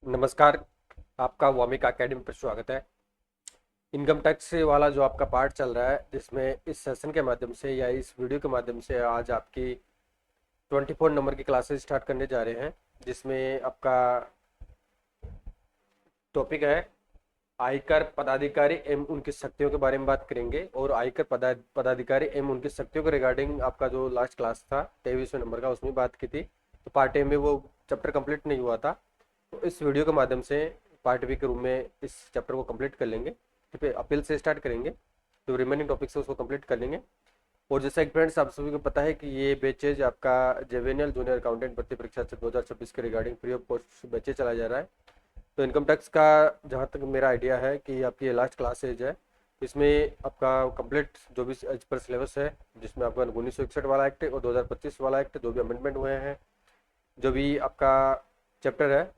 नमस्कार। आपका वामिका एकेडमी पर स्वागत है। इनकम टैक्स वाला जो आपका पार्ट चल रहा है, जिसमें इस सेशन के माध्यम से या इस वीडियो के माध्यम से आज आपकी 24 नंबर की क्लासेस स्टार्ट करने जा रहे हैं, जिसमें आपका टॉपिक है आयकर पदाधिकारी एवं उनकी शक्तियों के बारे में बात करेंगे। और आयकर पदाधिकारी एवं उनकी शक्तियों के रिगार्डिंग आपका जो लास्ट क्लास था 23वें नंबर का, उसमें बात की थी। तो पार्ट ए में वो चैप्टर कंप्लीट नहीं हुआ था, तो इस वीडियो के माध्यम से पार्ट बी के रूप में इस चैप्टर को कंप्लीट कर लेंगे। ठीक है, अपील से स्टार्ट करेंगे, जो रिमेनिंग टॉपिक्स है उसको कंप्लीट कर लेंगे। और जैसा कि फ्रेंड्स आप सभी को पता है कि ये बैचेज आपका जेवेनियल जूनियर अकाउंटेंट भर्ती परीक्षा 2026 के regarding free of cost batches चला जा रहा है। तो इनकम टैक्स का जहाँ तक मेरा आइडिया है कि आपकी लास्ट क्लासेज है, इसमें आपका कंप्लीट जो भी एज पर सिलेबस है, जिसमें आपका 1961 वाला एक्ट और 2025 वाला एक्ट जो भी अमेंडमेंट हुए हैं, जो भी आपका चैप्टर है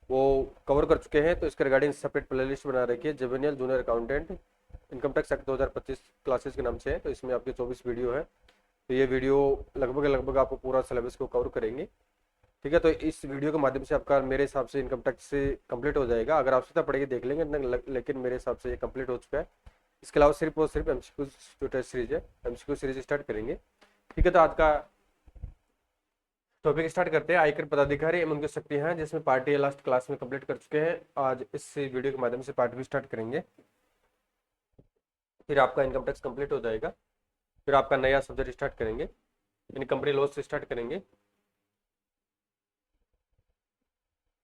वो कवर कर चुके हैं। तो इसके रिगार्डिंग सेपरेट प्ले लिस्ट बना रखी है, जेवेनियल junior accountant income tax act 2025 classes के नाम से है। तो इसमें आपके 24 वीडियो है। तो ये वीडियो लगभग लगभग आपको पूरा सिलेबस को कवर करेंगे। ठीक है, तो इस वीडियो के माध्यम से आपका मेरे हिसाब से इनकम टैक्स से कंप्लीट हो जाएगा। अगर आवश्यकता पड़ेगी देख लेंगे, लेकिन मेरे हिसाब से ये कंप्लीट हो चुका है। इसके अलावा सिर्फ और सिर्फ एमसीक्यू जो टेस्ट सीरीज है, एमसीक्यू सीरीज स्टार्ट करेंगे। ठीक है, तो आज का टॉपिक स्टार्ट करते हैं। आयकर पदाधिकारी एवं उनकी शक्तियां हैं, जिसमें पार्ट ए लास्ट क्लास में कंप्लीट कर चुके हैं। आज इस वीडियो के माध्यम से पार्ट बी स्टार्ट करेंगे। फिर आपका इनकम टैक्स कंप्लीट हो जाएगा। फिर आपका नया सब्जेक्ट स्टार्ट करेंगे, यानी कंपनी लॉ से स्टार्ट करेंगे।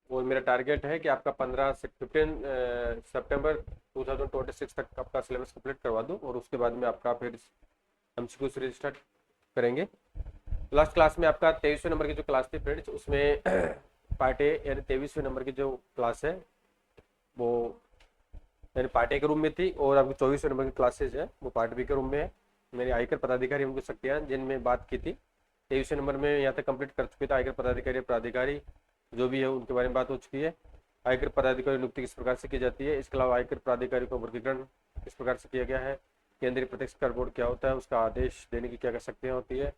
और मेरा टारगेट है कि आपका 15 से 15 सितंबर 2026 तक आपका सिलेबस कंप्लीट करवा दूं। और उसके बाद में आपका फिर एमसीक्यू सीरीज स्टार्ट करेंगे। लास्ट क्लास में आपका 23वें नंबर की जो क्लास थी फ्रेंड्स, उसमें पार्ट ए यानी 23वें नंबर की जो क्लास है वो यानी पार्ट ए के रूम में थी। और आपकी 24वें नंबर की क्लासेज है वो पार्ट बी के रूम में है। मेरी आयकर पदाधिकारी उनकी शक्तियाँ जिनमें बात की थी 23वें नंबर में यहाँ तक कंप्लीट कर चुके थे। आयकर पदाधिकारी प्राधिकारी जो भी है उनके बारे में बात हो चुकी है। आयकर पदाधिकारी नियुक्ति किस प्रकार से की जाती है, इसके अलावा आयकर प्राधिकारी का वर्गीकरण किस प्रकार से किया गया है, केंद्रीय प्रत्यक्ष कर बोर्ड क्या होता है, उसका आदेश देने की क्या क्या शक्तियाँ होती है,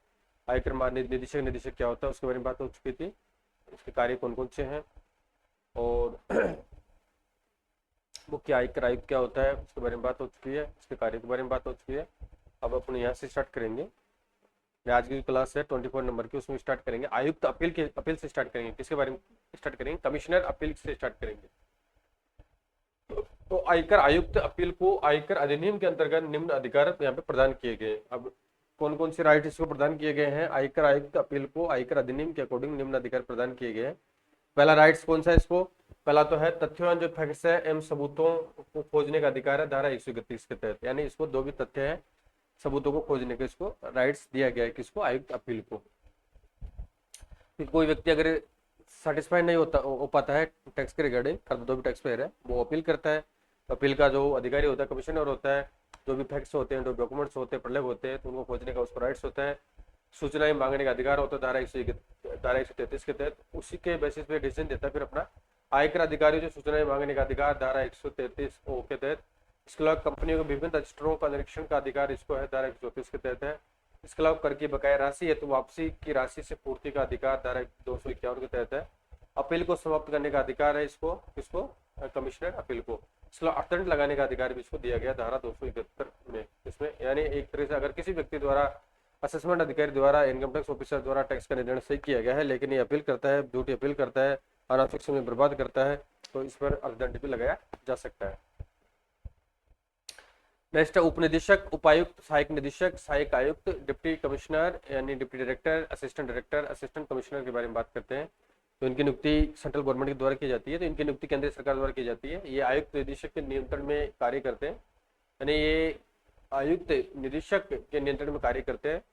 आयकर निदेशक निदेशक क्या होता है उसके बारे में बात हो चुकी थी। इसके कार्य कौन कौन से हैं, और मुख्य आयकर आयुक्त क्या होता है उसके बारे में बात हो चुकी है। इसके कार्य के बारे में बात हो चुकी है। अब अपन यहाँ से स्टार्ट करेंगे। आज की जो क्लास है 24 नंबर की, उसमें स्टार्ट करेंगे आयुक्त अपील से स्टार्ट करेंगे। किसके बारे में स्टार्ट करेंगे? कमिश्नर अपील से स्टार्ट करेंगे। तो आयकर आयुक्त अपील को आयकर अधिनियम के अंतर्गत निम्न अधिकार यहाँ पे प्रदान किए गए। अब कौन कौन से राइट इसको प्रदान किए गए हैं? आयकर आयुक्त अपील को आयकर अधिनियम के अकॉर्डिंग निम्न अधिकार प्रदान किए गए हैं। पहला राइट्स कौन सा है इसको? पहला तो है तथ्यों जो फैक्ट्स है एवं सबूतों को खोजने का अधिकार है, धारा 131 के तहत। यानी इसको जो भी तथ्य है सबूतों को खोजने का इसको राइट्स दिया गया है। किसको? आयुक्त अपील को। कि कोई व्यक्ति अगर सेटिस्फाइड नहीं हो पाता है टैक्स के रिगार्डिंग, जो भी टैक्स पेयर है वो अपील करता है। अपील का जो अधिकारी होता है कमिश्नर होता है। जो भी फैक्ट्स होते हैं, जो डॉक्यूमेंट्स होते हैं, प्रलेख होते हैं, तो उनको खोजने का उसको राइट्स होता है। सूचनाएं मांगने का अधिकार होता है धारा 133 के तहत। उसी के बेसिस पे डिसीजन देता है फिर अपना आयकर अधिकारी जो सूचनाएं मांगने का अधिकार धारा 133 ओ के तहत। इसके अलावा कंपनियों के विभिन्न रजिस्टरों का निरीक्षण का अधिकार इसको है, धारा 134 के तहत है। इसके अलावा कर की बकाया राशि है तो वापसी की राशि से पूर्ति का अधिकार धारा 251 के तहत है। अपील को समाप्त करने का अधिकार है इसको, किसको? कमिश्नर अपील को। इसके अलावा अर्थदंड लगाने का अधिकार भी इसको दिया गया धारा 271 में। इसमें यानी एक तरह से अगर किसी व्यक्ति द्वारा असेसमेंट अधिकारी द्वारा इनकम टैक्स ऑफिसर द्वारा टैक्स का निर्धारण सही किया गया है, लेकिन ये अपील करता है, झूठी अपील करता है, अनावश्यक समय बर्बाद करता है, तो इस पर अर्थदंड भी लगाया जा सकता है। नेक्स्ट है उपनिदेशक, उपायुक्त, सहायक निदेशक, सहायक आयुक्त, डिप्टी कमिश्नर यानी deputy director, assistant director, assistant commissioner के बारे में बात करते हैं। तो इनकी नियुक्ति सेंट्रल गवर्नमेंट के द्वारा की जाती है। तो इनकी नियुक्ति केंद्र सरकार द्वारा की जाती है। ये आयुक्त निदेशक के नियंत्रण में कार्य करते हैं, यानी ये आयुक्त निदेशक के नियंत्रण में कार्य करते हैं।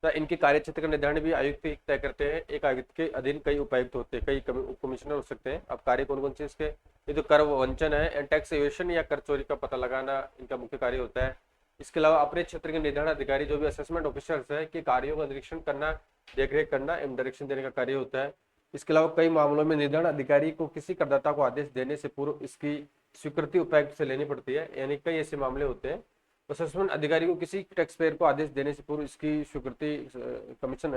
तो इनके कार्य क्षेत्र का निर्धारण भी आयुक्त ही तय करते हैं। एक आयुक्त के अधीन कई उपायुक्त होते हैं, कई उप कमिश्नर हो सकते हैं। अब कार्य कौन कौन से इसके? ये तो कर वंचन है एंड टैक्स एवेशन या कर चोरी का पता लगाना इनका मुख्य कार्य होता है। इसके अलावा अपने क्षेत्र के निर्धारण अधिकारी जो भी असेसमेंट ऑफिसर्स है कि कार्यों का निरीक्षण करना, देखरेख करना एवं डायरेक्शन देने का कार्य होता है। इसके अलावा कई मामलों में निर्धारण अधिकारी को किसी करदाता को आदेश देने से पूर्व इसकी स्वीकृति उपायुक्त से लेनी पड़ती है। यानी कई ऐसे मामले होते हैं असेसमेंट अधिकारी को किसी टैक्स पेयर को आदेश देने से पूर्व इसकी स्वीकृति कमीशन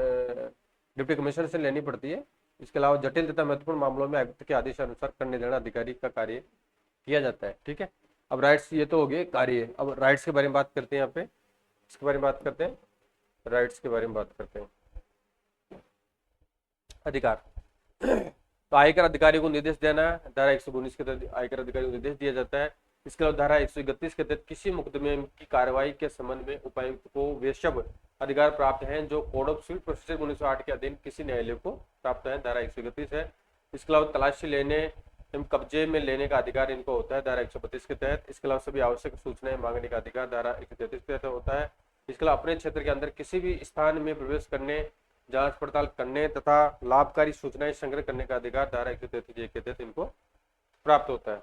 डिप्टी कमिश्नर से लेनी पड़ती है। इसके अलावा जटिल तथा महत्वपूर्ण मामलों में आयुक्त के आदेशानुसार कर निर्धारण अधिकारी का कार्य किया जाता है। ठीक है, अब राइट्स ये तो हो गए कार्य। अब राइट्स के बारे में बात करते हैं, यहाँ पे इसके बारे में बात करते हैं, राइट्स के बारे में बात करते हैं। अधिकार तो आयकर अधिकारी को निर्देश देना, धारा 119 के तहत आयकर अधिकारी को निर्देश दिया जाता है। इसके अलावा धारा 131 के तहत किसी मुकदमे की कार्रवाई के संबंध में उपायुक्त को वे सब अधिकार प्राप्त हैं जो कोड ऑफ सिविल प्रोसीजर 1908 के अधीन किसी न्यायालय को प्राप्त है, धारा 131 है। इसके अलावा तलाशी लेने एवं कब्जे में लेने का अधिकार इनको होता है, धारा 132 के तहत। इसके अलावा सभी आवश्यक सूचनाएं मांगने का अधिकार धारा 133 के तहत होता है। इसके अलावा अपने क्षेत्र के अंदर किसी भी स्थान में प्रवेश करने, जांच पड़ताल करने तथा लाभकारी सूचनाएं संग्रह करने का अधिकार धारा 133 के तहत इनको प्राप्त होता है।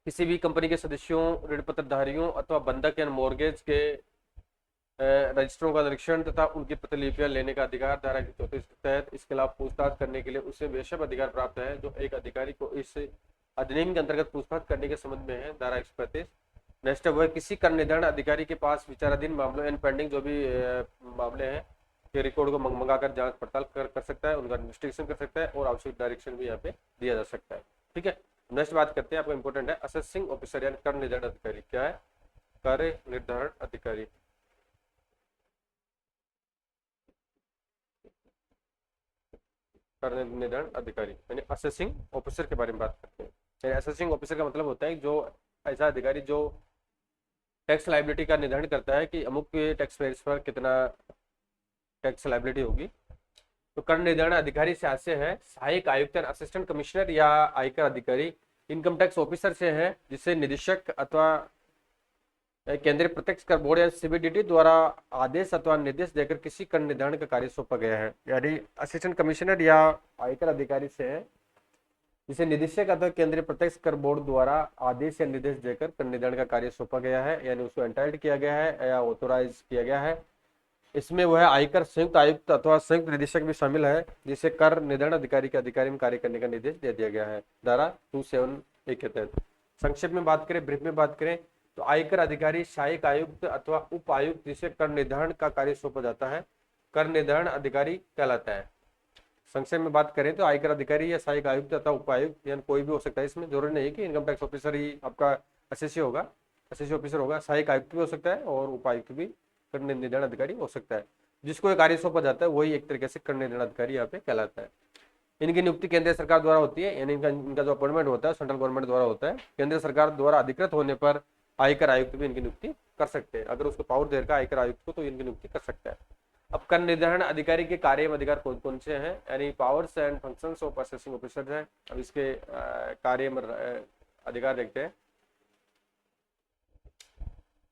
किसी भी कंपनी के सदस्यों, ऋण पत्रधारियों अथवा बंधक या मॉर्गेज के रजिस्टरों का निरीक्षण तथा उनकी प्रतिलिपियां लेने का अधिकार धारा 134 के तहत। इसके अलावा पूछताछ करने के लिए उसे वे सब अधिकार प्राप्त है जो एक अधिकारी को इस अधिनियम के अंतर्गत पूछताछ करने के संबंध में है, धारा 135। नेक्स्ट है, वह किसी कर निर्धारण अधिकारी के पास विचाराधीन मामलों एंड पेंडिंग जो भी मामले हैं के रिकॉर्ड को मंगाकर जांच पड़ताल कर सकता है, उनका इन्वेस्टिगेशन कर सकता है और आवश्यक डायरेक्शन भी यहाँ पे दिया जा सकता है। ठीक है, नेक्स्ट बात करते हैं, आपको इंपॉर्टेंट है असेसिंग ऑफिसर यानी कर निर्धारण अधिकारी। क्या है? कर निर्धारण अधिकारी। कर निर्धारण अधिकारी यानी असेसिंग ऑफिसर के बारे में बात करते हैं। असेसिंग ऑफिसर का मतलब होता है जो ऐसा अधिकारी जो टैक्स लाइबिलिटी का निर्धारण करता है कि अमुक टैक्स पेयर्स पर कितना टैक्स लाइबिलिटी होगी। तो कर निर्धारण अधिकारी से आशय है सहायक आयुक्त, असिस्टेंट कमिश्नर या आयकर अधिकारी इनकम टैक्स ऑफिसर से है, जिसे निदेशक अथवा केंद्रीय प्रत्यक्ष कर बोर्ड या सीबीडीटी द्वारा आदेश अथवा निर्देश देकर किसी कर निर्धारण का कार्य सौंपा गया है। यानी असिस्टेंट कमिश्नर या आयकर अधिकारी से है, जिसे निदेशक अथवा केंद्रीय प्रत्यक्ष कर बोर्ड द्वारा आदेश या निर्देश देकर कर निर्धारण का कार्य सौंपा गया है, यानी उसको एंटाइल्ड किया गया है या ऑथोराइज किया गया है। इसमें वह आयकर संयुक्त आयुक्त अथवा संयुक्त निदेशक भी शामिल है, जिसे कर निर्धारण अधिकारी के अधिकारी में कार्य करने का निर्देश दे दिया गया है, धारा 271 के तहत। संक्षेप में बात करें, ब्रीफ में बात करें तो आयकर अधिकारी सहायक आयुक्त अथवा उप आयुक्त जिसे कर निर्धारण का कार्य सौंपा जाता है, कर निर्धारण अधिकारी कहलाता है। संक्षेप में बात करें तो आयकर अधिकारी या सहायक आयुक्त अथवा उपायुक्त यानी कोई भी हो सकता है, इसमें जरूरी नहीं कि इनकम टैक्स ऑफिसर ही आपका असेसी होगा, असेसी ऑफिसर होगा, सहायक आयुक्त भी हो सकता है और उपायुक्त भी कर निर्धारण अधिकारी हो सकता है। जिसको कार्य सौंपा जाता है वही एक तरीके से कर निर्धारण अधिकारी यहाँ पे कहलाता है। इनकी नियुक्ति केंद्रीय सरकार द्वारा होती है, यानी इनका जो अपॉइंटमेंट होता है सेंट्रल गवर्नमेंट द्वारा होता है। केंद्र सरकार द्वारा अधिकृत होने पर आयकर आयुक्त भी इनकी नियुक्ति कर सकते हैं, अगर उसको पावर देर का आयकर आयुक्त को तो इनकी नियुक्ति कर सकता है। अब कर निर्धारण अधिकारी के कार्य एवं अधिकार कौन कौन से हैं, यानी powers and functions of assessing officer है। अब इसके कार्य अधिकार देखते हैं।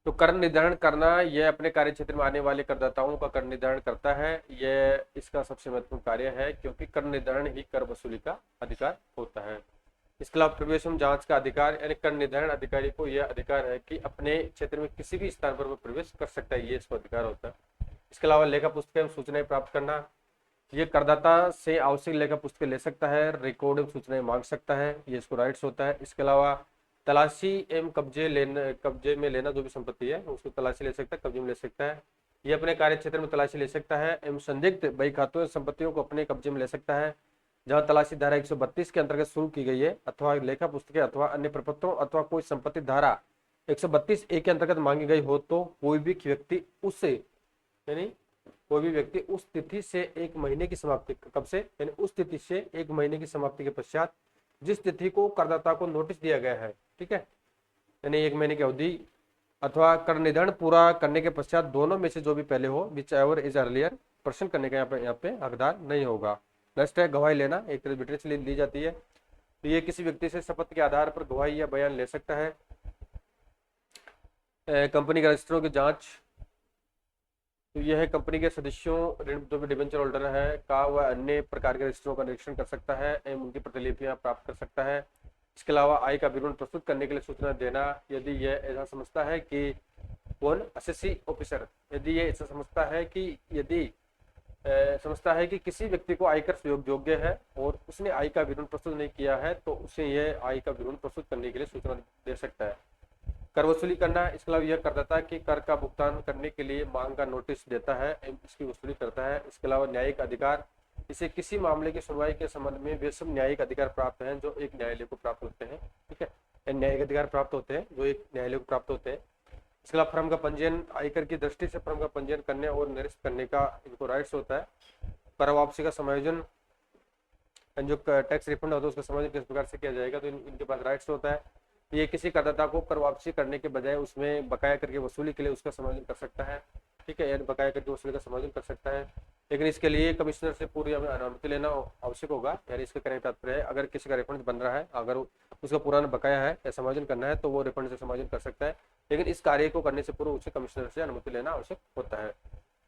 तो कर निर्धारण करना, यह अपने कार्य क्षेत्र में आने वाले करदाताओं का कर निर्धारण करता है। यह इसका सबसे महत्वपूर्ण कार्य है, क्योंकि कर निर्धारण ही कर वसूली का अधिकार होता है। इसके अलावा प्रवेश एवं जांच का अधिकार, यानी कर निर्धारण अधिकारी को यह अधिकार है कि अपने क्षेत्र में किसी भी स्थान पर वो प्रवेश कर सकता है, ये इसको अधिकार होता है। इसके अलावा लेखा पुस्तक एवं सूचनाएं प्राप्त करना, ये करदाता से आवश्यक लेखा पुस्तकें ले सकता है, रिकॉर्ड एवं सूचनाएं मांग सकता है, ये इसको राइट्स होता है। इसके अलावा तलाशी एवं कब्जे में लेना, जो भी संपत्ति है उसको तलाशी ले सकता है, कब्जे में ले सकता है। ये अपने कार्य क्षेत्र में तलाशी ले सकता है एवं संदिग्ध बही खातों संपत्तियों को अपने कब्जे में ले सकता है, जहां तलाशी धारा 132 के अंतर्गत शुरू की गई है, अथवा लेखा पुस्तकें अथवा अन्य प्रपत्रों अथवा कोई संपत्ति धारा 132A के अंतर्गत मांगी गई हो, तो कोई भी व्यक्ति उससे यानी कोई भी व्यक्ति उस तिथि से 1 महीने की समाप्ति, कब से, यानी उस तिथि से 1 महीने की समाप्ति के पश्चात जिस तिथि को करदाता को नोटिस दिया गया है, ठीक है, यानी 1 महीने की अवधि अथवा कर निर्धारण पूरा करने के पश्चात दोनों में से जो भी पहले हो, विच एवर इज अर्लियर, प्रश्न करने का यहाँ पे हकदार नहीं होगा। नेक्स्ट है गवाही लेना, एक तरह विटनेस ली जाती है। तो ये किसी व्यक्ति से शपथ के आधार पर गवाही या बयान ले सकता है। कंपनी के रजिस्टरों की जांच, तो यह है कंपनी के सदस्यों, जो भी डिबेंचर होल्डर है का वह अन्य प्रकार के रजिस्टरों का निरीक्षण कर सकता है एवं उनकी प्रतिलिपियां प्राप्त कर सकता है। इसके अलावा आय का विवरण प्रस्तुत करने के लिए सूचना देना, यदि यह ऐसा समझता है कि कौन असेसी ऑफिसर, यदि ये ऐसा समझता है कि किसी व्यक्ति को आयकर योग्य है और उसने आय का विवरण प्रस्तुत नहीं किया है, तो उसे यह आय का विवरण प्रस्तुत करने के लिए सूचना दे सकता है। कर वसूली करना, इसके अलावा यह करदाता कि कर का भुगतान करने के लिए मांग का नोटिस देता है एवं इसकी वसूली करता है। इसके अलावा न्यायिक अधिकार, इसे किसी मामले की सुनवाई के संबंध में वे सब न्यायिक अधिकार प्राप्त हैं जो एक न्यायालय को प्राप्त होते हैं। ठीक है, ये न्यायिक अधिकार प्राप्त होते हैं जो एक न्यायालय को प्राप्त होते हैं। इसके अलावा फर्म का पंजीयन, आयकर की दृष्टि से फर्म का पंजीयन करने और निरस्त करने का इनको राइट्स होता है। कर वापसी का समायोजन, जो टैक्स रिफंड होता है उसका समायोजन किस प्रकार से किया जाएगा, तो इनके पास राइट्स होता है। ये किसी करदाता को कर वापसी करने के बजाय उसमें बकाया करके वसूली के लिए उसका समायोजन कर सकता है। ठीक है, यानी बकाया करके वसूली का समायोजन कर सकता है, लेकिन इसके लिए कमिश्नर से पूरी हमें अनुमति लेना आवश्यक होगा। यानी इसका कहने का तात्पर्य है अगर किसी का रिफंड बन रहा है, अगर उसका पुराना बकाया है या समायोजन करना है तो वो रिफंड से समायोजन कर सकता है, लेकिन इस कार्य को करने से पूर्व उसे कमिश्नर से अनुमति लेना आवश्यक होता है।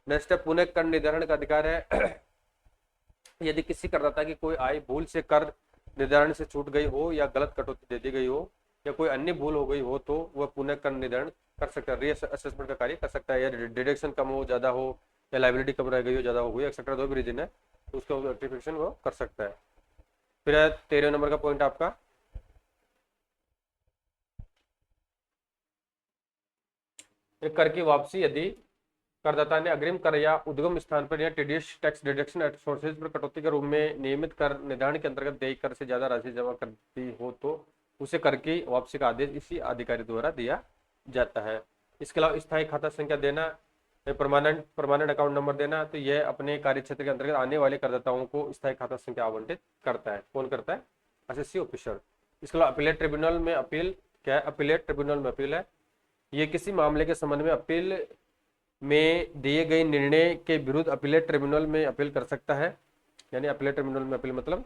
नेक्स्ट है पुनः कर निर्धारण का अधिकार है। यदि किसी करदाता की कोई आय भूल से कर निर्धारण से छूट गई हो या गलत कटौती दे दी गई हो या कोई अन्य भूल हो गई हो तो वह पुनः कर निर्धारण कर सकता है, रीअसेसमेंट का कार्य कर सकता है। या डिडक्शन कम हो, ज्यादा हो, या लाइबिलिटी कम रह गई हो, ज्यादा हो गई, एक्सेट्रा जो भी रीजन है तो उसका रेक्टिफिकेशन वो कर सकता है। फिर 13 नंबर का पॉइंट आपका कर की वापसी। यदि करदाता ने अग्रिम कर या उद्गम स्थान पर या TDS tax deduction at sources पर कटौती के रूप में नियमित कर निर्धारण के अंतर्गत देय कर से ज्यादा राशि जमा कर दी हो तो उसे कर की वापसी का आदेश इसी अधिकारी द्वारा दिया जाता है। इसके अलावा स्थायी खाता संख्या देना, परमानेंट अकाउंट नंबर देना, तो यह अपने कार्य क्षेत्र के अंतर्गत आने वाले करदाताओं को स्थायी खाता संख्या आवंटित करता है। कौन करता है? Assessee officer. इसके अलावा अपीलेट ट्रिब्यूनल में अपील क्या है? अपीलेट ट्रिब्यूनल में अपील है। ये किसी मामले के संबंध में अपील में दिए गए निर्णय के विरुद्ध अपीलेट ट्रिब्यूनल में अपील कर सकता है। यानी अपीलेट ट्रिब्यूनल में अपील मतलब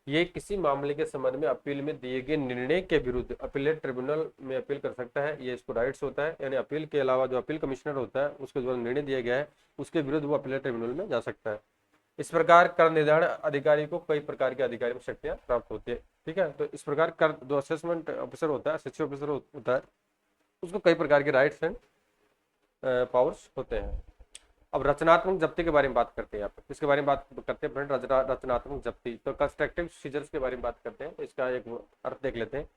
ये किसी मामले के संबंध में अपील में दिए गए निर्णय के विरुद्ध अपीलेट ट्रिब्यूनल में अपील कर सकता है, ये इसको राइट्स होता है। यानी अपील के अलावा जो अपील कमिश्नर होता है उसके द्वारा निर्णय दिया गया है उसके विरुद्ध वो अपीलेट ट्रिब्यूनल में जा सकता है। इस प्रकार कर निर्धारण अधिकारी को कई प्रकार के अधिकारी शक्तियां प्राप्त होती है। ठीक है, तो इस प्रकार कर जो असेसमेंट ऑफिसर होता है, असेसी ऑफिसर होता है, उसको कई प्रकार के राइट्स एंड पावर्स होते हैं। अब रचनात्मक जब्ती के बारे में बात करते हैं। यहाँ पे इसके बारे में बात करते हैं फ्रेंड, रचनात्मक जब्ती। तो कंस्ट्रक्टिव सीजर्स के बारे में बात करते हैं, तो इसका एक अर्थ देख लेते हैं।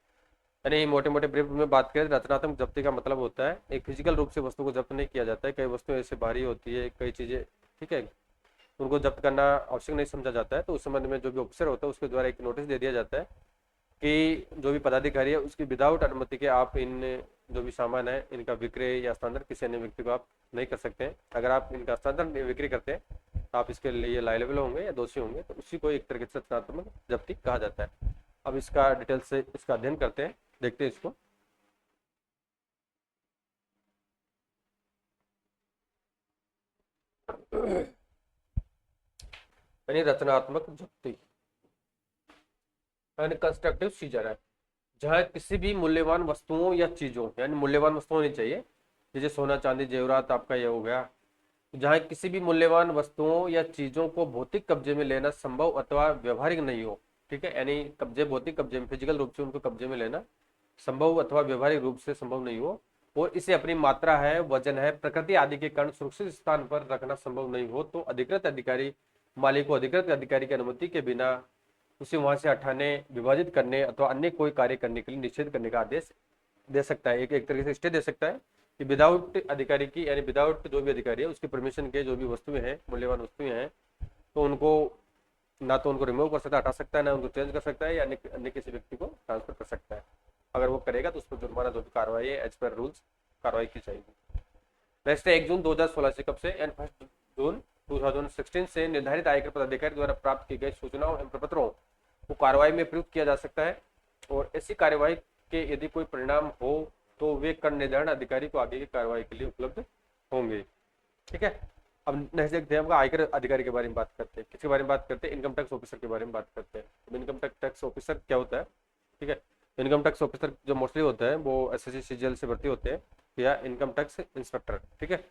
यानी मोटे मोटे ब्रीफ में बात करें, रचनात्मक जब्ती का मतलब होता है एक फिजिकल रूप से वस्तु को जब्त नहीं किया जाता है। कई वस्तुएं ऐसे भारी होती है, कई चीजें, ठीक है, उनको जब्त करना आवश्यक नहीं समझा जाता है, तो उस संबंध में जो भी ऑफिसर होता है उसके द्वारा एक नोटिस दे दिया जाता है कि जो भी पदाधिकारी है उसकी विदाउट अनुमति के आप इन जो भी सामान है इनका विक्रय या हस्तांतरण किसी अन्य व्यक्ति को आप नहीं कर सकते हैं। अगर आप इनका हस्तांतरण बिक्री करते हैं तो आप इसके लिए लायबल होंगे या दोषी होंगे, तो उसी को एक तरीके से रचनात्मक जब्ती कहा जाता है। अब इसका डिटेल से इसका अध्ययन करते हैं, देखते हैं इसको। यानी रचनात्मक जब्ती यानी कंस्ट्रक्टिव सीजर है जहाँ किसी भी मूल्यवान वस्तुओं या चीजों, यानी मूल्यवान वस्तु होनी चाहिए, जैसे सोना चांदी जेवरात आपका ये हो गया, जहाँ किसी भी मूल्यवान वस्तुओं या चीजों को भौतिक कब्जे में लेना संभव अथवा व्यवहारिक नहीं हो। ठीक है, यानी कब्जे, भौतिक कब्जे में, फिजिकल रूप से उनको कब्जे में लेना संभव अथवा व्यवहारिक रूप से संभव नहीं हो, और इसे अपनी मात्रा है, वजन है, प्रकृति आदि के कारण सुरक्षित स्थान पर रखना संभव नहीं हो, तो अधिकृत अधिकारी मालिक को अधिकृत अधिकारी की अनुमति के बिना उसे वहां से हटाने, विभाजित करने अथवा अन्य कोई कार्य करने के लिए निषेध करने का आदेश दे सकता है। एक तरीके से स्टे दे सकता है कि विदाउट अधिकारी की, यानी विदाउट जो भी अधिकारी है उसकी परमिशन के जो भी वस्तुएं हैं, मूल्यवान वस्तुएं हैं, तो उनको ना तो उनको रिमूव कर सकता है, हटा सकता है, ना उनको चेंज कर सकता है या अन्य किसी व्यक्ति को ट्रांसफर कर सकता है। अगर वो करेगा तो उस पर जुर्माना जो भी कार्रवाई है एज पर रूल्स कार्रवाई की जाएगी। नेक्स्ट है 1 जून 2016 से कब से? एंड 1 जून 2016 से निर्धारित आयकर पदाधिकारी द्वारा प्राप्त की गई सूचनाओं एवं प्रपत्रों को कार्रवाई में प्रयुक्त किया जा सकता है, और ऐसी कार्रवाई के यदि कोई परिणाम हो तो वे कर निर्धारण अधिकारी को आगे की कार्रवाई के लिए उपलब्ध होंगे। ठीक है, अब नेक्स्ट देखते हैं, आयकर अधिकारी के बारे में बात करते हैं। किसके बारे में बात करते हैं? इनकम टैक्स ऑफिसर के बारे में बात करते हैं। इनकम टैक्स ऑफिसर क्या होता है? ठीक है, इनकम टैक्स ऑफिसर जो मोस्टली होता है वो एसएससी सीजीएल से भर्ती होते हैं या इनकम टैक्स इंस्पेक्टर। ठीक है,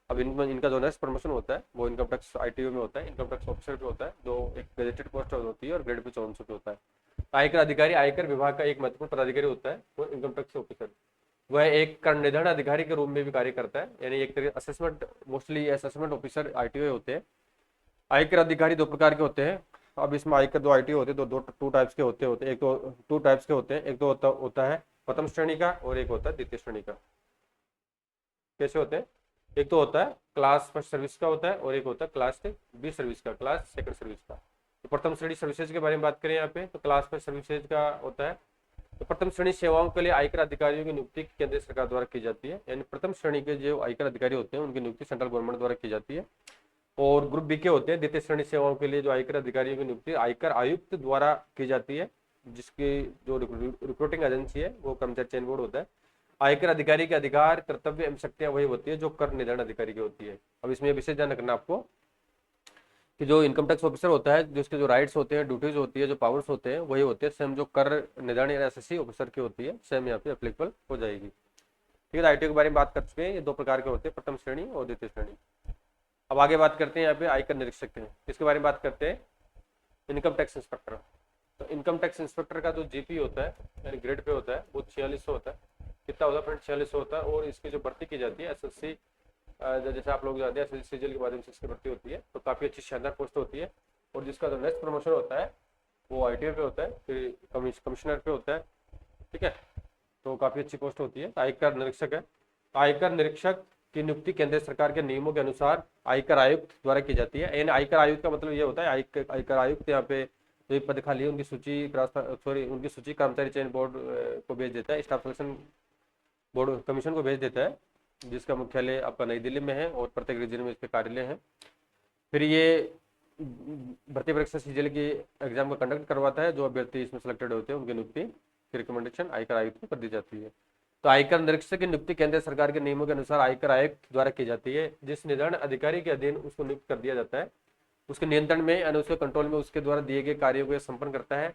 अब इनका जो नेक्स्ट प्रमोशन होता है वो इनकम टैक्स आईटीओ में होता है, इनकम टैक्स ऑफिसर भी होता है, जो एक गेजेटेड पोस्ट होती है और ग्रेड भी 54 पे होता है। आयकर अधिकारी आयकर विभाग का एक महत्वपूर्ण पदाधिकारी होता है, वो इनकम टैक्स ऑफिसर। वह एक कर निर्धारण अधिकारी के रूप में भी कार्य करता है, यानी एक तरीके assessment, mostly assessment officer ITO होते हैं। आयकर अधिकारी दो प्रकार के होते हैं। अब इसमें आयकर दो आईटीओ होते हैं, टू टाइप्स के होते हैं। एक तो टू टाइप्स के होते हैं, एक तो होता है प्रथम श्रेणी का और एक होता है द्वितीय श्रेणी का। कैसे होते हैं? एक तो होता है क्लास फर्स्ट सर्विस का होता है और एक होता है क्लास बी सर्विस का, क्लास सेकंड सर्विस का। तो प्रथम श्रेणी सर्विसेज के बारे में बात करें यहाँ पे, तो क्लास में सर्विसेज का होता है। तो प्रथम श्रेणी सेवाओं के लिए आयकर अधिकारियों की नियुक्ति केंद्र सरकार द्वारा की जाती है, यानी प्रथम श्रेणी के जो आयकर अधिकारी होते हैं उनकी नियुक्ति सेंट्रल गवर्नमेंट द्वारा की जाती है। और ग्रुप बी के होते हैं द्वितीय श्रेणी सेवाओं के लिए जो आयकर अधिकारियों की नियुक्ति आयकर आयुक्त द्वारा की जाती है, जिसकी जो रिक्रूटिंग एजेंसी है वो कर्मचारी चयन बोर्ड होता है। आयकर अधिकारी के अधिकार, कर्तव्य एवं शक्तियां वही होती है जो कर निर्धारण अधिकारी की होती है। अब इसमें विशेष ध्यान रखना आपको कि जो इनकम टैक्स ऑफिसर होता है, जो उसके जो राइट्स होते हैं, ड्यूटीज होती है, जो पावर्स होते हैं वही होते हैं सेम जो कर निर्धारण या एसएससी ऑफिसर की होती है, सेम यहाँ पे एप्लीकेबल हो जाएगी। ठीक है, आईटीओ के बारे में बात कर चुके हैं। ये दो प्रकार के होते हैं, प्रथम श्रेणी और द्वितीय श्रेणी। अब आगे बात करते हैं यहाँ पे आयकर निरीक्षक के, इसके बारे में बात करते हैं। इनकम टैक्स इंस्पेक्टर, तो इनकम टैक्स इंस्पेक्टर का जो जीपी होता है यानी ग्रेड पे होता है वो 4600 होता है। कितना होता है फ्रेंड? 4600 होता है। और इसकी जो भर्ती की जाती है एसएससी, जैसे आप लोग जानते हैं सीजीएल के माध्यम से इसकी भर्ती होती है, तो काफ़ी अच्छी शानदार पोस्ट होती है। और जिसका जो नेक्स्ट प्रमोशन होता है वो आईटीओ पे होता है, फिर कमिश्नर पे होता है। ठीक है, तो काफ़ी अच्छी पोस्ट होती है। आयकर निरीक्षक है, आयकर निरीक्षक की नियुक्ति केंद्र सरकार के नियमों के अनुसार आयकर आयुक्त द्वारा की जाती है। यानी आयकर आयुक्त का मतलब ये होता है आयकर आयुक्त यहाँ पे जो पद खाली है उनकी सूची कर्मचारी चयन बोर्ड को भेज देता है, स्टाफ सिलेक्शन बोर्ड कमीशन को भेज देता है, जिसका मुख्यालय आपका नई दिल्ली में है और प्रत्येक रीजन में इसके कार्यालय हैं। फिर ये भर्ती परीक्षा सीजीएल की एग्जाम का कंडक्ट करवाता है। जो अभ्यर्थी इसमें सिलेक्टेड होते हैं उनकी नियुक्ति की रिकमेंडेशन आयकर आयुक्त को कर दी जाती है। तो आयकर निरीक्षक की नियुक्ति केंद्र सरकार के नियमों के अनुसार आयकर आयुक्त द्वारा की जाती है। जिस निर्धारण अधिकारी के अधीन उसको नियुक्त कर दिया जाता है, उसके नियंत्रण में यानी उसके कंट्रोल में उसके द्वारा दिए गए कार्यों को संपन्न करता है।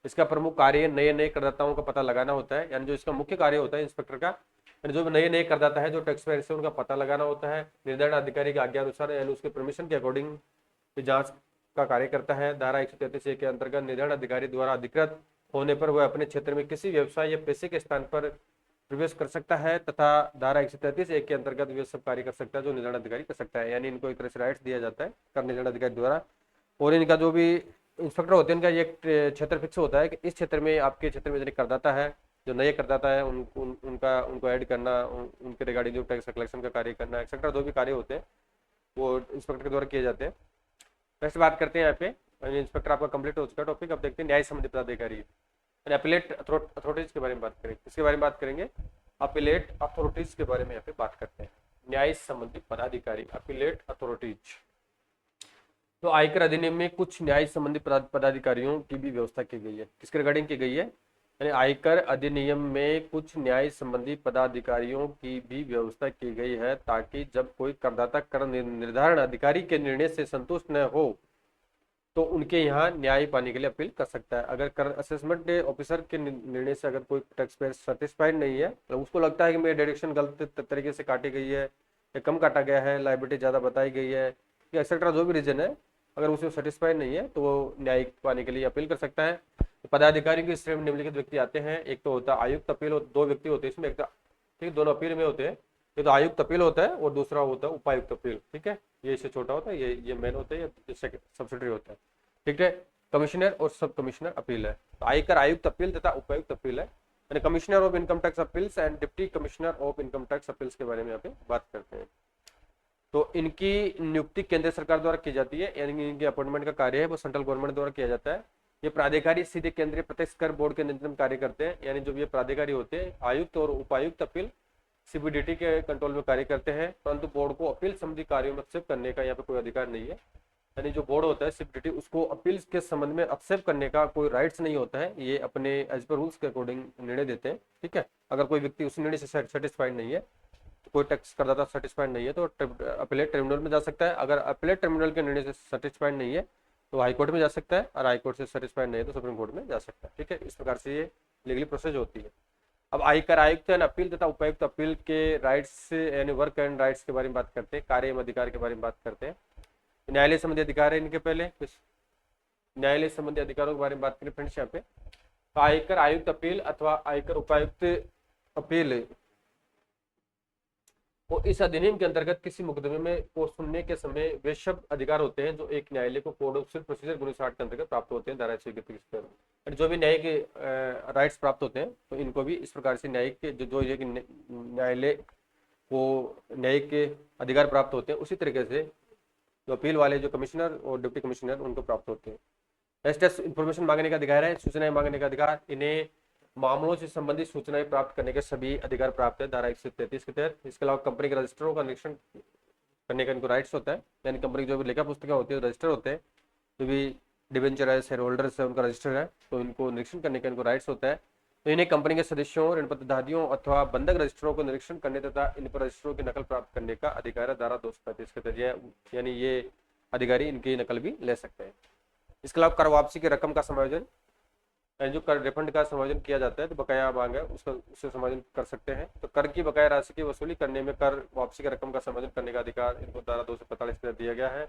इसका प्रमुख कार्य नए करदाताओं का पता लगाना होता है, यानी जो इसका मुख्य कार्य होता है इंस्पेक्टर का, यानी जो नए करदाता है जो टैक्स पेयर से उनका पता लगाना होता है। निर्धारण अधिकारी के आज्ञा अनुसार यानी उसके परमिशन के अकॉर्डिंग जांच का कार्य करता है। धारा 133 के अंतर्गत निर्धारण अधिकारी द्वारा अधिकृत होने पर वह अपने क्षेत्र में किसी व्यवसाय या पेशे के स्थान पर प्रवेश कर सकता है तथा धारा 133 के अंतर्गत वे सब कार्य कर सकता है जो निर्धारण अधिकारी कर सकता है। यानी इनको एक तरह से राइट्स दिया जाता है कर निर्धारण अधिकारी द्वारा। और इनका जो भी इंस्पेक्टर होते हैं इनका ये क्षेत्र फिक्स होता है कि इस क्षेत्र में आपके क्षेत्र में जो करदाता है, जो नए करदाता है उनको ऐड करना, उनके रिगार्डिंग जो टैक्स कलेक्शन का कार्य करना, एक्सेट्रा जो भी कार्य होते हैं वो इंस्पेक्टर के द्वारा किए जाते हैं। नेक्स्ट बात करते हैं यहाँ पे, इंस्पेक्टर आपका कंप्लीट हो चुका है टॉपिक। अब देखते हैं न्याय संबंधी पदाधिकारी, अपीलेट अथॉरिटीज के बारे में बात करेंगे। इसके बारे में बात करेंगे, अपीलेट अथॉरिटीज के बारे में यहाँ पे बात करते हैं। न्याय संबंधी पदाधिकारी, अपीलेट अथॉरिटीज। तो आयकर अधिनियम में कुछ न्याय संबंधी पदाधिकारियों की भी व्यवस्था की गई है। किसके रिगार्डिंग की गई है? यानी आयकर अधिनियम में कुछ न्याय संबंधी पदाधिकारियों की भी व्यवस्था की गई है, ताकि जब कोई करदाता कर निर्धारण अधिकारी के निर्णय से संतुष्ट न हो तो उनके यहाँ न्याय पाने के लिए अपील कर सकता है। अगर कर असेसमेंट ऑफिसर के निर्णय से अगर कोई टैक्स पेयर सेटिस्फाइड नहीं है, तो उसको लगता है कि मेरी डिडक्शन गलत तरीके से काटी गई है या कम काटा गया है, लाइबिलिटी ज़्यादा बताई गई है या एक्सेट्रा जो भी रीजन है, अगर उसे सेटिस्फाइड नहीं है तो वो न्याय पाने के लिए अपील कर सकता है। पदाधिकारी की श्रेणी में निम्नलिखित व्यक्ति आते हैं। एक तो होता है आयुक्त अपील, और दो व्यक्ति होते हैं इसमें, एक ठीक दोनों अपील में होते हैं। ये तो आयुक्त अपील होता है और दूसरा होता है उपायुक्त अपील। ठीक है, ये इससे छोटा होता है, ये मेन होता है, ये सब्सिडरी होता है। ठीक है, कमिश्नर और सब कमिश्नर अपील है। तो आयकर आयुक्त अपील तथा उपायुक्त अपील है। यानी commissioner of income tax appeals and deputy commissioner of income tax appeals के बारे में यहाँ पे बात करते हैं। तो इनकी नियुक्ति केंद्र सरकार द्वारा की जाती है, यानी इनके अपॉइंटमेंट का कार्य है वो सेंट्रल गवर्नमेंट द्वारा किया जाता है। ये प्राधिकारी सीधे केंद्रीय प्रत्यक्ष कर बोर्ड के नियंत्रण कार्य करते हैं। यानी जो ये प्राधिकारी होते हैं आयुक्त और उपायुक्त अपील सीबीडीटी के कंट्रोल में कार्य करते हैं, परंतु बोर्ड को अपील संबंधी कार्यों में हस्तक्षेप करने का यहाँ पे कोई अधिकार नहीं है। यानी जो बोर्ड होता है सीबीडीटी, उसको अपील के संबंध में हस्तक्षेप करने का कोई राइट्स नहीं होता है। ये अपने एज पर रूल्स के अकॉर्डिंग निर्णय देते हैं। ठीक है, अगर कोई व्यक्ति उस निर्णय से सेटिस्फाइड नहीं है, तो कोई टैक्स करदाता सेटिस्फाइड नहीं है, तो अपीलेट ट्रिब्यूनल में जा सकता है। अगर अपीलेट ट्रिब्यूनल के निर्णय से सेटिस्फाइड नहीं है तो हाईकोर्ट में जा सकता है, और हाईकोर्ट से सेटिस्फाइड नहीं है तो सुप्रीम कोर्ट में जा सकता है। ठीक है, इस प्रकार से ये लीगली प्रोसेस होती है। अब आयकर आयुक्त यानी अपील तथा उपायुक्त अपील के राइट्स यानी वर्क एंड राइट्स के बारे में बात करते हैं, कार्य एवं अधिकार के बारे में बात करते हैं। न्यायालय संबंधी अधिकार है इनके। पहले न्यायालय संबंधी अधिकारों के बारे में बात करें फ्रेंड्स यहाँ पे, तो आयकर आयुक्त अपील अथवा आयकर उपायुक्त अपील और इस अधिनियम के अंतर्गत किसी मुकदमे में को सुनने के समय वे शब्द अधिकार होते हैं जो एक न्यायालय को कोड ऑफ सिविल प्रोसीजर 1960 के अंतर्गत प्राप्त होते हैं। धारा 131 जो भी न्यायिक राइट्स प्राप्त होते हैं तो इनको भी इस प्रकार से न्यायिक जो न्यायालय को न्यायिक अधिकार प्राप्त होते हैं, उसी तरीके से जो अपील वाले जो कमिश्नर और डिप्टी कमिश्नर उनको प्राप्त होते हैं। नेक्स्ट इंफॉर्मेशन मांगने का अधिकार है, सूचनाएं मांगने का अधिकार। इन्हें मामलों से संबंधित सूचनाएं प्राप्त करने के सभी अधिकार प्राप्त है धारा 133 के तहत। इसके अलावा कंपनी के रजिस्टरों का निरीक्षण करने का इनको राइट्स होता है, यानी कंपनी की जो भी लेखा पुस्तिका होती है रजिस्टर होते हैं, जो भी डिबेंचर है, शेयर होल्डर्स है, उनका रजिस्टर है, तो इनको निरीक्षण करने का इनको राइट्स होता है। तो इन्हें कंपनी के सदस्यों, ऋण प्रतिधारियों अथवा बंधक रजिस्टरों को निरीक्षण करने तथा इन पर रजिस्टरों की नकल प्राप्त करने का अधिकार है धारा 235 के तहत, यानी ये अधिकारी इनकी नकल भी ले सकते हैं। इसके अलावा कर वापसी की रकम का समायोजन, जो कर रिफंड का समायोजन किया जाता है, तो बकाया मांग है उसका उससे समायोजन कर सकते हैं। तो कर की बकाया राशि की वसूली करने में कर वापसी की रकम का समायोजन करने का अधिकार इनको धारा 245 के तहत दिया गया है।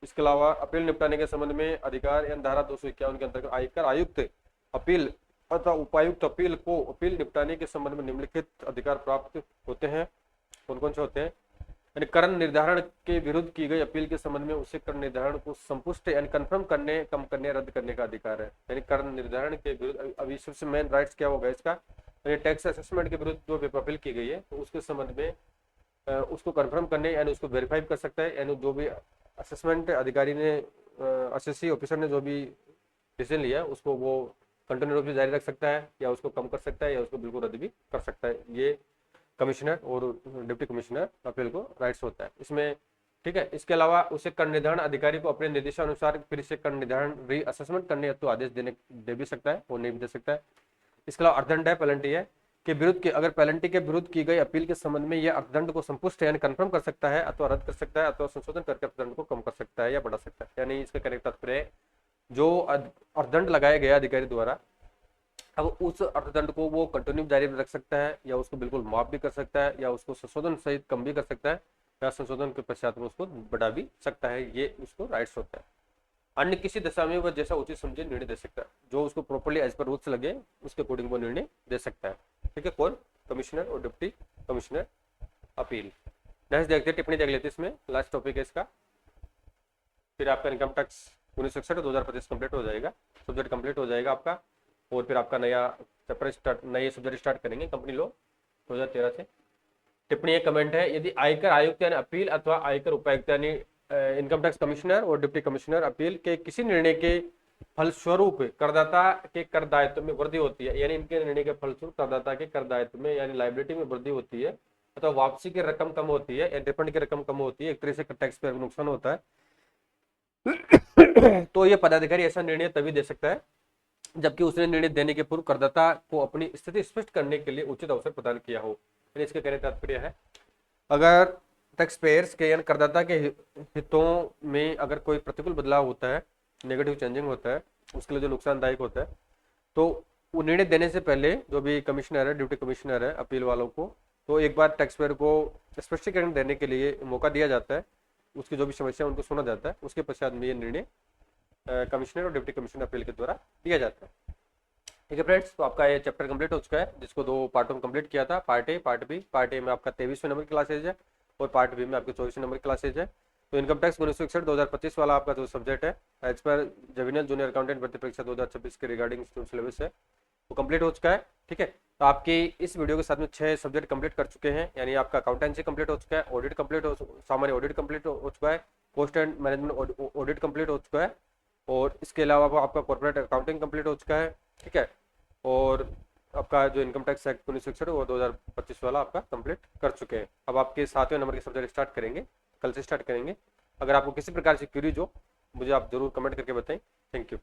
इसके अलावा अपील निपटाने के संबंध में अधिकार एन धारा 251 के अंतर्गत आयकर आयुक्त अपील अथवा उपायुक्त अपील को अपील निपटाने के संबंध में निम्नलिखित अधिकार प्राप्त होते हैं। कौन कौन से होते हैं? यानी कर निर्धारण के विरुद्ध की गई अपील के संबंध में उसे कर निर्धारण को संपुष्ट यानी कंफर्म करने, कम करने, रद्द करने का अधिकार है। यानी कर निर्धारण के विरुद्ध, अभी सबसे मेन राइट्स क्या होगा इसका, यानी टैक्स असेसमेंट के विरुद्ध जो अपील की गई है तो उसके संबंध में उसको कंफर्म करने यानी उसको वेरीफाई कर सकता है, यानी जो भी असेसमेंट अधिकारी ने असेसी ऑफिसर ने जो भी डिसीजन लिया है उसको वो कंटिन्यू रूप से जारी रख सकता है, या उसको कम कर सकता है, या उसको बिल्कुल रद्द भी कर सकता है। ये कमिश्नर और डिप्टी कमिश्नर अपील को राइट्स होता है इसमें, ठीक है। इसके अलावा उसे कर निर्धारण अधिकारी को अपने निर्देशानुसार फिर से कर निर्धारण री असेसमेंट करने तो आदेश दे भी सकता है और नहीं भी दे सकता है। इसके अलावा अर्थदंड है, पेनल्टी है के विरुद्ध के अगर पेनल्टी के विरुद्ध की गई अपील के संबंध में यह अर्थदंड को संपुष्ट यानी कंफर्म कर सकता है अथवा रद्द कर सकता है अथवा संशोधन करके अर्थदंड को कम कर सकता है या बढ़ा सकता है। यानी इसका कहने का तात्पर्य है जो अर्थदंड लगाया गया अधिकारी द्वारा, अब उस अर्थदंड को वो कंटिन्यू जारी रख सकता है, या उसको बिल्कुल माफ भी कर सकता है, या उसको संशोधन सहित कम भी कर सकता है, या संशोधन के पश्चात में उसको बढ़ा भी सकता है। ये उसको राइट्स होता है। अन्य किसी दशा में वह जैसा उचित समझे निर्णय दे सकता है, जो उसको प्रॉपर्ली एज पर रूल्स लगे उसके अकॉर्डिंग वो निर्णय दे सकता है, ठीक है। कौन? कमिश्नर और डिप्टी कमिश्नर अपील। नेक्स्ट देखते हैं, टिप्पणी देख लेते हैं इसमें, लास्ट टॉपिक है इसका। फिर आपका इनकम टैक्स 1961 2025 कंप्लीट हो जाएगा, सब्जेक्ट कंप्लीट हो जाएगा आपका, और फिर आपका नया चैप्टर स्टार्ट, नए सब्जेक्ट स्टार्ट करेंगे कंपनी लॉ 2013 से। टिप्पणी एक कमेंट है, यदि आयकर आयुक्त यानी अपील अथवा आयकर उपायुक्त यानी इनकम टैक्स कमिश्नर और डिप्टी कमिश्नर अपील के किसी निर्णय के फलस्वरूप करदाता के कर दायित्व में वृद्धि होती है, यानी इनके निर्णय के फलस्वरूप करदाता के कर दायित्व में यानी लाइबिलिटी में वृद्धि होती है अथवा वापसी की रकम कम होती है या रिफंड की रकम कम होती है, एक तरह से टैक्स पेयर को नुकसान होता है, तो ये पदाधिकारी ऐसा निर्णय तभी दे सकता है जबकि उसने निर्णय देने के पूर्व करदाता को अपनी स्थिति स्पष्ट करने के लिए उचित अवसर प्रदान किया हो। इसके कहने का तात्पर्य है अगर टैक्स पेयर्स के यानी करदाता के हितों में अगर कोई प्रतिकूल बदलाव होता है, नेगेटिव चेंजिंग होता है, उसके लिए जो नुकसानदायक होता है, तो वो निर्णय देने से पहले जो भी कमिश्नर है, ड्यूटी कमिश्नर है अपील वालों को, तो एक बार टैक्स पेयर को स्पष्टीकरण देने के लिए मौका दिया जाता है, उसकी जो भी समस्या उनको सुना जाता है, उसके पश्चात में ये निर्णय कमिश्नर और डिप्टी कमिश्नर अपील के द्वारा दिया जाता है, ठीक है फ्रेंड्स। तो आपका ये चैप्टर कंप्लीट हो चुका है, जिसको 2 पार्टों में कंप्लीट किया था, part A part B. Part A में आपका 23वें नंबर की क्लासेज है और पार्ट बी में आपके 24वें नंबर की क्लासेज है। तो इनकम टैक्स 1961 2025 वाला आपका जो सब्जेक्ट है as per junior junior accountant भर्ती परीक्षा 2026 के रिगार्डिंग सिलेबस है वो कंप्लीट हो चुका है, ठीक है। तो आपकी इस वीडियो के साथ में 6 सब्जेक्ट कंप्लीट कर चुके हैं, यानी आपका अकाउंटेंसी कंप्लीट हो चुका है, ऑडिट कंप्लीट हो, सामान्य ऑडिट कंप्लीट हो चुका है, cost and management audit complete हो चुका है, और इसके अलावा आपका कॉर्पोरेट अकाउंटिंग कंप्लीट हो चुका है, ठीक है। और आपका जो इनकम टैक्स एक्ट 1961 वो 2025 वाला आपका कंप्लीट कर चुके हैं। अब आपके 7वें नंबर के सब्जेक्ट स्टार्ट करेंगे, कल से स्टार्ट करेंगे। अगर आपको किसी प्रकार से क्वेरीज हो मुझे आप जरूर कमेंट करके बताएं। Thank you.